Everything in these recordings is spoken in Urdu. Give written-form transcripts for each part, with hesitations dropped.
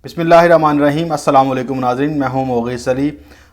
بسم اللہ الرحمن الرحیم۔ السلام علیکم ناظرین، میں ہوں مغیث علی۔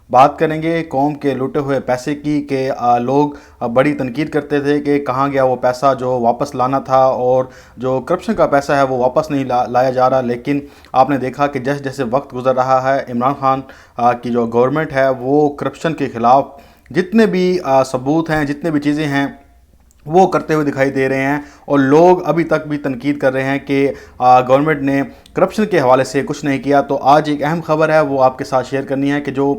بات کریں گے قوم کے لوٹے ہوئے پیسے کی کہ لوگ بڑی تنقید کرتے تھے کہ کہاں گیا وہ پیسہ جو واپس لانا تھا، اور جو کرپشن کا پیسہ ہے وہ واپس نہیں لایا جا رہا۔ لیکن آپ نے دیکھا کہ جیسے جیسے وقت گزر رہا ہے، عمران خان کی جو گورنمنٹ ہے وہ کرپشن کے خلاف جتنے بھی ثبوت ہیں، جتنے بھی چیزیں ہیں وہ کرتے ہوئے دکھائی دے رہے ہیں، اور لوگ ابھی تک بھی تنقید کر رہے ہیں کہ گورنمنٹ نے کرپشن کے حوالے سے کچھ نہیں کیا۔ تو آج ایک اہم خبر ہے، وہ آپ کے ساتھ شیئر کرنی ہے کہ جو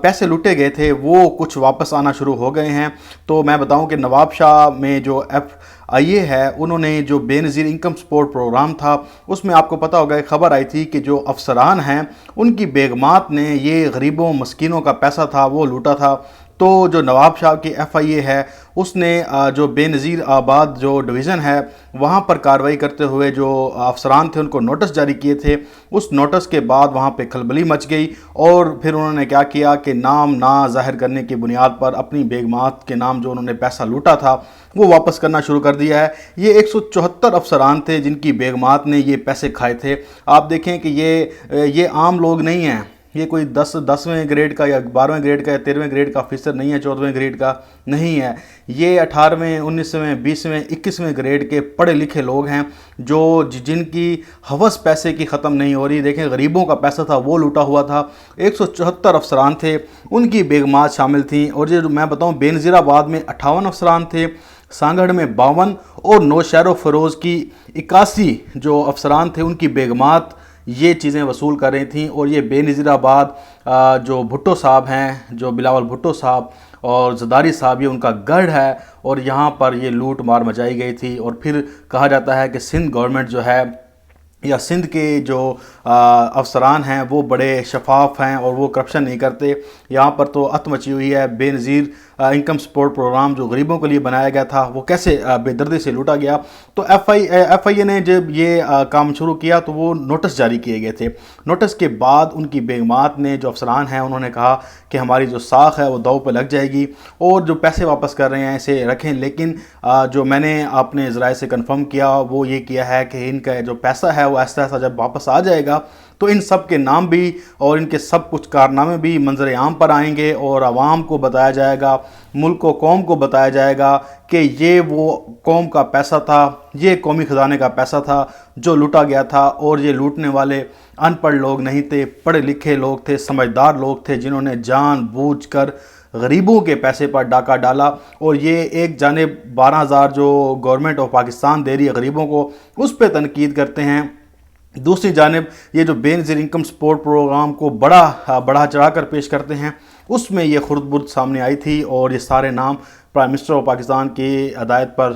پیسے لوٹے گئے تھے وہ کچھ واپس آنا شروع ہو گئے ہیں۔ تو میں بتاؤں کہ نواب شاہ میں جو FIA ہے، انہوں نے جو بے نظیر انکم سپورٹ پروگرام تھا، اس میں آپ کو پتہ ہوگا ایک خبر آئی تھی کہ جو افسران ہیں ان کی بیگمات نے یہ غریبوں مسکینوں کا پیسہ تھا وہ لوٹا تھا۔ تو جو نواب شاہ کی FIA ہے، اس نے جو بے نظیر آباد جو ڈویژن ہے وہاں پر کارروائی کرتے ہوئے جو افسران تھے ان کو نوٹس جاری کیے تھے۔ اس نوٹس کے بعد وہاں پہ کھلبلی مچ گئی، اور پھر انہوں نے کیا کیا کہ نام نہ ظاہر کرنے کی بنیاد پر اپنی بیگمات کے نام جو انہوں نے پیسہ لوٹا تھا وہ واپس کرنا شروع کر دیا ہے۔ یہ 174 افسران تھے جن کی بیگمات نے یہ پیسے کھائے تھے۔ آپ دیکھیں کہ یہ عام لوگ نہیں ہیں، یہ کوئی 10ویں گریڈ کا یا 12ویں گریڈ کا یا 13ویں گریڈ کا آفیسر نہیں ہے، 14ویں گریڈ کا نہیں ہے۔ یہ 18ویں 19ویں 20ویں 21ویں گریڈ کے پڑھے لکھے لوگ ہیں جو جن کی ہوس پیسے کی ختم نہیں ہو رہی۔ دیکھیں غریبوں کا پیسہ تھا وہ لوٹا ہوا تھا۔ 174 افسران تھے، ان کی بیگمات شامل تھیں، اور یہ میں بتاؤں بے نظیر آباد میں 58 افسران تھے، سانگھڑ میں 52، اور نوشہر و فیروز کی 81 جو افسران تھے ان کی بیگمات یہ چیزیں وصول کر رہی تھیں۔ اور یہ بے نظیر آباد جو بھٹو صاحب ہیں، جو بلاول بھٹو صاحب اور زرداری صاحب، یہ ان کا گڑھ ہے، اور یہاں پر یہ لوٹ مار مچائی گئی تھی۔ اور پھر کہا جاتا ہے کہ سندھ گورنمنٹ جو ہے یا سندھ کے جو افسران ہیں وہ بڑے شفاف ہیں اور وہ کرپشن نہیں کرتے۔ یہاں پر تو ات مچی ہوئی ہے۔ بے نظیر انکم سپورٹ پروگرام جو غریبوں کے لیے بنایا گیا تھا وہ کیسے بے دردی سے لوٹا گیا۔ تو FIA نے جب یہ کام شروع کیا تو وہ نوٹس جاری کیے گئے تھے۔ نوٹس کے بعد ان کی بیگمات نے جو افسران ہیں انہوں نے کہا کہ ہماری جو ساکھ ہے وہ دو پہ لگ جائے گی، اور جو پیسے واپس کر رہے ہیں اسے رکھیں۔ لیکن جو میں نے اپنے ذرائع سے کنفرم کیا وہ یہ کیا ہے کہ ان کا جو پیسہ ہے وہ ایسا ایسا جب واپس آ جائے گا تو ان سب کے نام بھی اور ان کے سب کچھ کارنامے بھی منظر عام پر آئیں گے، اور عوام کو بتایا جائے گا، ملک و قوم کو بتایا جائے گا کہ یہ وہ قوم کا پیسہ تھا، یہ قومی خزانے کا پیسہ تھا جو لوٹا گیا تھا۔ اور یہ لوٹنے والے ان پڑھ لوگ نہیں تھے، پڑھے لکھے لوگ تھے، سمجھدار لوگ تھے جنہوں نے جان بوجھ کر غریبوں کے پیسے پر ڈاکہ ڈالا۔ اور یہ ایک جانب 12,000 جو گورنمنٹ آف پاکستان دے رہی ہے غریبوں کو، اس پہ تنقید کرتے ہیں، دوسری جانب یہ جو بے نظیر انکم سپورٹ پروگرام کو بڑا چڑھا کر پیش کرتے ہیں، اس میں یہ خرد برد سامنے آئی تھی، اور یہ سارے نام پرائم منسٹر آف پاکستان کی ہدایت پر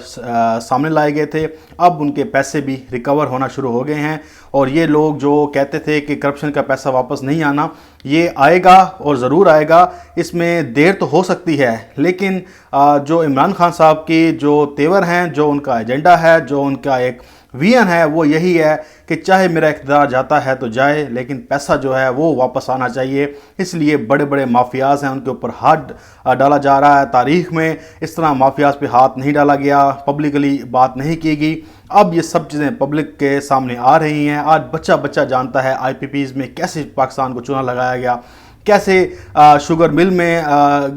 سامنے لائے گئے تھے۔ اب ان کے پیسے بھی ریکور ہونا شروع ہو گئے ہیں، اور یہ لوگ جو کہتے تھے کہ کرپشن کا پیسہ واپس نہیں آنا، یہ آئے گا اور ضرور آئے گا۔ اس میں دیر تو ہو سکتی ہے، لیکن جو عمران خان صاحب کی جو تیور ہیں، جو ان کا ایجنڈا ہے، جو ان کا ایک ویژن ہے، وہ یہی ہے کہ چاہے میرا اقتدار جاتا ہے تو جائے، لیکن پیسہ جو ہے وہ واپس آنا چاہیے۔ اس لیے بڑے بڑے مافیاز ہیں ان کے اوپر ہاتھ ڈالا جا رہا ہے۔ تاریخ میں اس طرح مافیاز پہ ہاتھ نہیں ڈالا گیا، پبلکلی بات نہیں کی گئی۔ اب یہ سب چیزیں پبلک کے سامنے آ رہی ہیں۔ آج بچہ بچہ جانتا ہے IPPs میں کیسے پاکستان کو چونا لگایا گیا، کیسے شوگر مل میں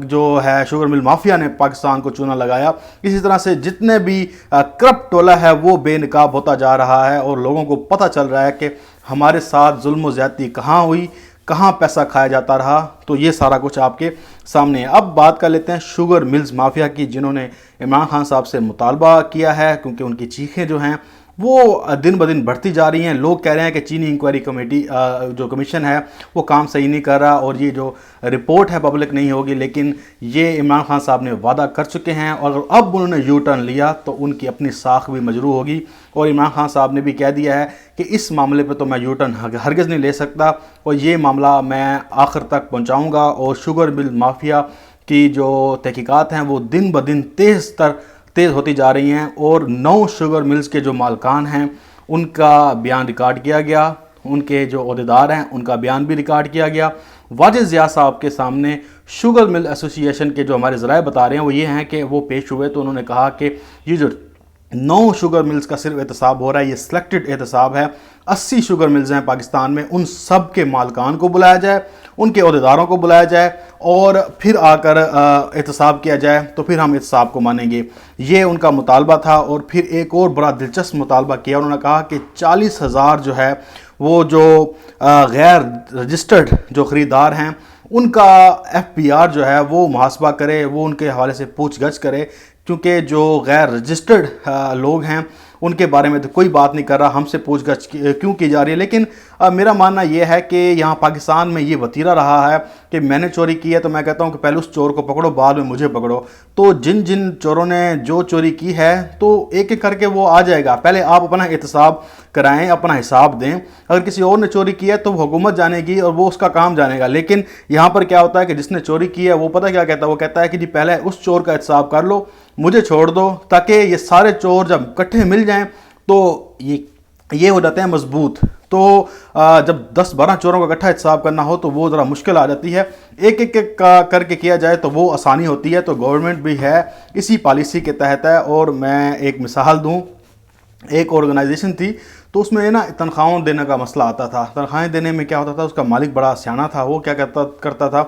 جو ہے شوگر مل مافیا نے پاکستان کو چونا لگایا۔ اسی طرح سے جتنے بھی کرپٹ ٹولہ ہے وہ بے نقاب ہوتا جا رہا ہے، اور لوگوں کو پتہ چل رہا ہے کہ ہمارے ساتھ ظلم و زیادتی کہاں ہوئی، کہاں پیسہ کھایا جاتا رہا۔ تو یہ سارا کچھ آپ کے سامنے ہے۔ اب بات کر لیتے ہیں شوگر ملز مافیا کی، جنہوں نے عمران خان صاحب سے مطالبہ کیا ہے، کیونکہ ان کی چیخیں جو ہیں وہ دن بدن بڑھتی جا رہی ہیں۔ لوگ کہہ رہے ہیں کہ چینی انکوائری کمیٹی جو کمیشن ہے وہ کام صحیح نہیں کر رہا، اور یہ جو رپورٹ ہے پبلک نہیں ہوگی۔ لیکن یہ عمران خان صاحب نے وعدہ کر چکے ہیں، اور اب انہوں نے یو ٹرن لیا تو ان کی اپنی ساکھ بھی مجروح ہوگی۔ اور عمران خان صاحب نے بھی کہہ دیا ہے کہ اس معاملے پہ تو میں یو ٹرن ہرگز نہیں لے سکتا، اور یہ معاملہ میں آخر تک پہنچاؤں گا۔ اور شوگر مل مافیا کی جو تحقیقات ہیں وہ دن بدن تیز ہوتی جا رہی ہیں، اور 9 شوگر ملز کے جو مالکان ہیں ان کا بیان ریکارڈ کیا گیا، ان کے جو عہدیدار ہیں ان کا بیان بھی ریکارڈ کیا گیا۔ واجد ضیاء صاحب کے سامنے شوگر مل ایسوسی ایشن کے جو ہمارے ذرائع بتا رہے ہیں وہ یہ ہیں کہ وہ پیش ہوئے تو انہوں نے کہا کہ یہ جو 9 شوگر ملز کا صرف احتساب ہو رہا ہے، یہ سلیکٹڈ احتساب ہے، 80 شوگر ملز ہیں پاکستان میں، ان سب کے مالکان کو بلایا جائے، ان کے عہدیداروں کو بلایا جائے اور پھر آ کر احتساب کیا جائے، تو پھر ہم احتساب کو مانیں گے۔ یہ ان کا مطالبہ تھا۔ اور پھر ایک اور بڑا دلچسپ مطالبہ کیا، انہوں نے کہا کہ 40,000 جو ہے وہ جو غیر رجسٹرڈ جو خریدار ہیں ان کا FBR جو ہے وہ محاسبہ کرے، وہ ان کے حوالے سے پوچھ گچھ کرے، کیونکہ جو غیر رجسٹرڈ لوگ ہیں ان کے بارے میں تو کوئی بات نہیں کر رہا، ہم سے پوچھ گچھ کیوں کی جا رہی ہے۔ لیکن میرا ماننا یہ ہے کہ یہاں پاکستان میں یہ وتیرہ رہا ہے کہ میں نے چوری کی ہے تو میں کہتا ہوں کہ پہلے اس چور کو پکڑو، بعد میں مجھے پکڑو۔ تو جن جن چوروں نے جو چوری کی ہے تو ایک ایک کر کے وہ آ جائے گا، پہلے آپ اپنا احتساب کرائیں، اپنا حساب دیں۔ اگر کسی اور نے چوری کی ہے تو وہ حکومت جانے گی اور وہ اس کا کام جانے گا۔ لیکن یہاں پر کیا ہوتا ہے کہ جس نے چوری کی ہے وہ پتہ کیا کہتا ہے، وہ کہتا ہے کہ جی پہلے اس چور کا احتساب کر لو، مجھے چھوڑ دو، تاکہ یہ سارے چور جب اکٹھے مل جائیں تو یہ ہو جاتے ہیں مضبوط۔ تو جب 10-12 چوروں کا اکٹھا احتساب کرنا ہو تو وہ ذرا مشکل آ جاتی ہے، ایک ایک کر کے کیا جائے تو وہ آسانی ہوتی ہے۔ تو گورنمنٹ بھی ہے اسی پالیسی کے تحت ہے۔ اور میں ایک مثال دوں، ایک آرگنائزیشن تھی تو اس میں نا تنخواہوں دینے کا مسئلہ آتا تھا۔ تنخواہیں دینے میں کیا ہوتا تھا، اس کا مالک بڑا سیانا تھا، وہ کیا کرتا تھا،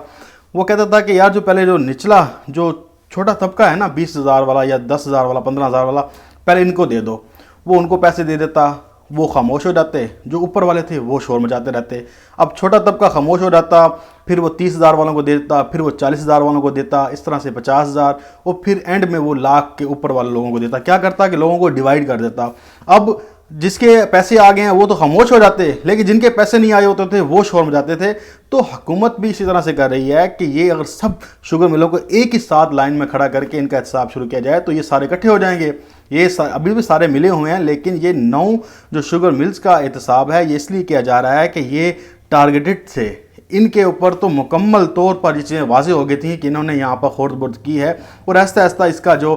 وہ کہتا تھا کہ یار جو پہلے جو نچلا جو چھوٹا طبقہ ہے نا، 20,000 والا یا 10,000 والا 15,000 والا، پہلے ان کو دے دو۔ وہ ان کو پیسے دے دیتا، وہ خاموش ہو جاتے، جو اوپر والے تھے وہ شور مچاتے رہتے۔ اب چھوٹا طبقہ خاموش ہو جاتا، پھر وہ 30,000 والوں کو دیتا، پھر وہ 40,000 والوں کو دیتا، اس طرح سے 50,000، اور پھر اینڈ میں وہ لاکھ کے اوپر والے لوگوں کو دیتا۔ کیا کرتا کہ لوگوں کو ڈیوائیڈ کر دیتا۔ اب جس کے پیسے آ گئے ہیں وہ تو خاموش ہو جاتے، لیکن جن کے پیسے نہیں آئے ہوتے تھے وہ شور مچاتے تھے۔ تو حکومت بھی اسی طرح سے کر رہی ہے کہ یہ اگر سب شوگر ملوں کو ایک ہی ساتھ لائن میں کھڑا کر کے ان کا احتساب شروع کیا جائے تو یہ سارے اکٹھے ہو جائیں گے۔ یہ ابھی بھی سارے ملے ہوئے ہیں، لیکن یہ 9 جو شوگر ملز کا احتساب ہے یہ اس لیے کیا جا رہا ہے کہ یہ ٹارگیٹڈ تھے، ان کے اوپر تو مکمل طور پر یہ چیزیں واضح ہو گئی تھیں کہ انہوں نے یہاں پر خورد برد کی ہے۔ اور آہستہ آہستہ اس کا جو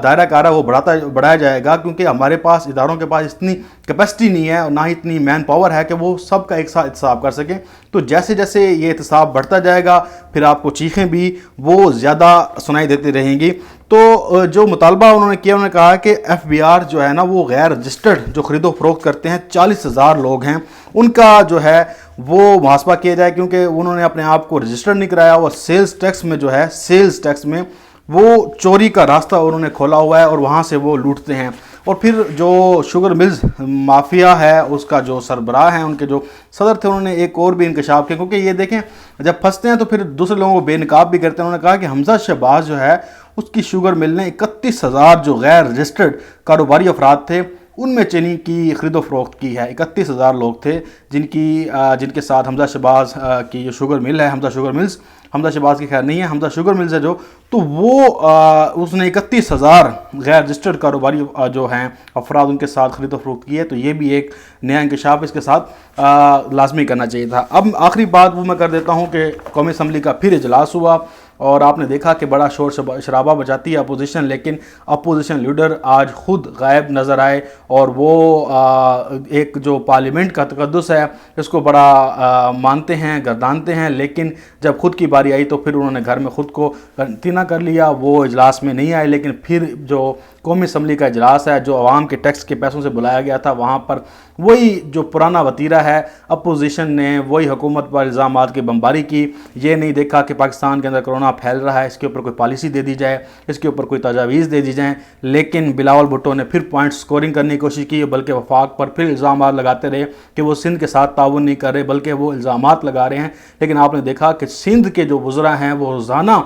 دائرہ کار ہے وہ بڑھایا جائے گا، کیونکہ ہمارے پاس اداروں کے پاس اتنی کیپیسٹی نہیں ہے اور نہ ہی اتنی مین پاور ہے کہ وہ سب کا ایک ساتھ احتساب کر سکیں۔ تو جیسے جیسے یہ احتساب بڑھتا جائے گا پھر آپ کو چیخیں بھی وہ زیادہ سنائی دیتی رہیں گی۔ تو جو مطالبہ انہوں نے کیا، انہوں نے کہا کہ FBR جو ہے نا وہ غیر رجسٹرڈ جو خرید و فروخت کرتے ہیں 40,000 لوگ ہیں، ان کا جو ہے وہ محاسبہ کیا جائے، کیونکہ انہوں نے اپنے آپ کو رجسٹر نہیں کرایا۔ اور سیلز ٹیکس میں جو ہے، سیلز ٹیکس میں وہ چوری کا راستہ انہوں نے کھولا ہوا ہے اور وہاں سے وہ لوٹتے ہیں۔ اور پھر جو شوگر ملز مافیا ہے اس کا جو سربراہ ہیں، ان کے جو صدر تھے، انہوں نے ایک اور بھی انکشاف کیا، کیونکہ یہ دیکھیں جب پھنستے ہیں تو پھر دوسرے لوگوں کو بے نقاب بھی کرتے ہیں۔ انہوں نے کہا کہ حمزہ شہباز جو ہے اس کی شوگر مل نے 31,000 جو غیر رجسٹرڈ کاروباری افراد تھے ان میں چینی کی خرید و فروخت کی ہے۔ 31,000 لوگ تھے جن کے ساتھ حمزہ شہباز کی جو شوگر مل ہے، حمزہ شوگر ملز، حمزہ شہباز کی خیر نہیں ہے، حمزہ شوگر ملز ہے جو، تو وہ اس نے 31,000 غیر رجسٹرڈ کاروباری جو ہیں افراد ان کے ساتھ خرید و فروخت کی ہے۔ تو یہ بھی ایک نیا انکشاف اس کے ساتھ لازمی کرنا چاہیے تھا۔ اب آخری بات وہ میں کر دیتا ہوں کہ قومی اسمبلی کا پھر اجلاس ہوا اور آپ نے دیکھا کہ بڑا شور شرابہ بچاتی ہے اپوزیشن، لیکن اپوزیشن لیڈر آج خود غائب نظر آئے اور وہ ایک جو پارلیمنٹ کا تقدس ہے اس کو بڑا مانتے ہیں، گردانتے ہیں، لیکن جب خود کی باری آئی تو پھر انہوں نے گھر میں خود کو قرنطینہ کر لیا، وہ اجلاس میں نہیں آئے۔ لیکن پھر جو قومی اسمبلی کا اجلاس ہے جو عوام کے ٹیکس کے پیسوں سے بلایا گیا تھا، وہاں پر وہی جو پرانا وتیرہ ہے، اپوزیشن نے وہی حکومت پر الزامات کی بمباری کی۔ یہ نہیں دیکھا کہ پاکستان کے اندر کرونا پھیل رہا ہے، اس کے اوپر کوئی پالیسی دے دی جائے، اس کے اوپر کوئی تجاویز دے دی جائیں۔ لیکن بلاول بھٹو نے پھر پوائنٹ سکورنگ کرنے کی کوشش کی، بلکہ وفاق پر پھر الزامات لگاتے رہے کہ وہ سندھ کے ساتھ تعاون نہیں کر رہے، بلکہ وہ الزامات لگا رہے ہیں۔ لیکن آپ نے دیکھا کہ سندھ کے جو وزراء ہیں وہ روزانہ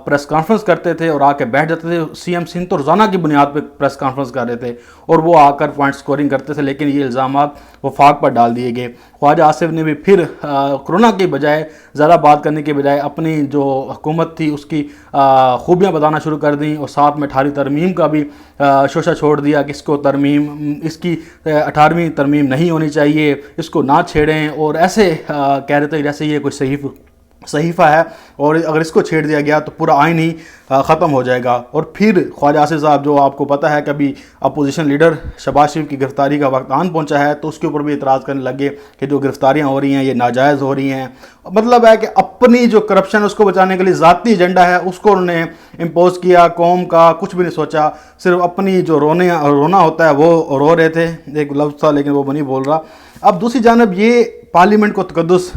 پریس کانفرنس کرتے تھے اور آ کے بیٹھ جاتے تھے۔ CM سندھ تو روزانہ کی بنیاد پہ پریس کانفرنس کر رہے تھے اور وہ آ کر پوائنٹ سکورنگ کرتے تھے، لیکن یہ الزامات وفاق پر ڈال دیے گئے۔ خواجہ آصف نے بھی پھر کرونا کے بجائے زیادہ بات کرنے کے بجائے اپنی جو حکومت تھی اس کی خوبیاں بتانا شروع کر دیں، اور ساتھ میں 18 ترمیم کا بھی شوشہ چھوڑ دیا کہ اس کی 18ویں ترمیم نہیں ہونی چاہیے، اس کو نہ چھیڑیں، اور ایسے کہہ رہے تھے جیسے یہ کوئی صحیح صحیفہ ہے اور اگر اس کو چھیڑ دیا گیا تو پورا آئین ہی ختم ہو جائے گا۔ اور پھر خواجہ آصف صاحب، جو آپ کو پتہ ہے کبھی اپوزیشن لیڈر شہباز شریف کی گرفتاری کا وقت آن پہنچا ہے تو اس کے اوپر بھی اعتراض کرنے لگے کہ جو گرفتاریاں ہو رہی ہیں یہ ناجائز ہو رہی ہیں۔ مطلب ہے کہ اپنی جو کرپشن ہے اس کو بچانے کے لیے ذاتی ایجنڈا ہے اس کو انہوں نے امپوز کیا، قوم کا کچھ بھی نہیں سوچا، صرف اپنی جو رونا ہوتا ہے وہ رو رہے تھے، ایک لفظ تھا لیکن وہ نہیں بول رہا۔ اب دوسری جانب یہ پارلیمنٹ کو تقدس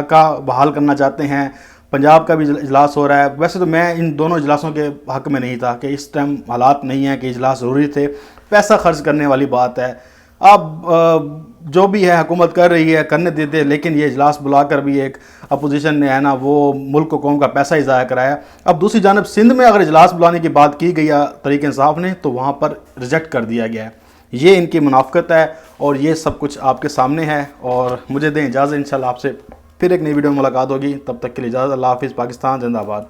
کا بحال کرنا چاہتے ہیں، پنجاب کا بھی اجلاس ہو رہا ہے۔ ویسے تو میں ان دونوں اجلاسوں کے حق میں نہیں تھا کہ اس ٹائم حالات نہیں ہیں کہ اجلاس ضروری تھے، پیسہ خرچ کرنے والی بات ہے۔ اب جو بھی ہے حکومت کر رہی ہے کرنے دیتے، لیکن یہ اجلاس بلا کر بھی ایک اپوزیشن نے ہے نا وہ ملک و قوم کا پیسہ ہی ضائع کرایا۔ اب دوسری جانب سندھ میں اگر اجلاس بلانے کی بات کی گئی تحریک انصاف نے تو وہاں پر ریجیکٹ کر دیا گیا ہے۔ یہ ان کی منافقت ہے اور یہ سب کچھ آپ کے سامنے ہے، اور مجھے دیں اجازت، انشاءاللہ آپ سے پھر ایک نئی ویڈیو میں ملاقات ہوگی۔ تب تک کے لیے اجازت، اللہ حافظ، پاکستان زندہ باد۔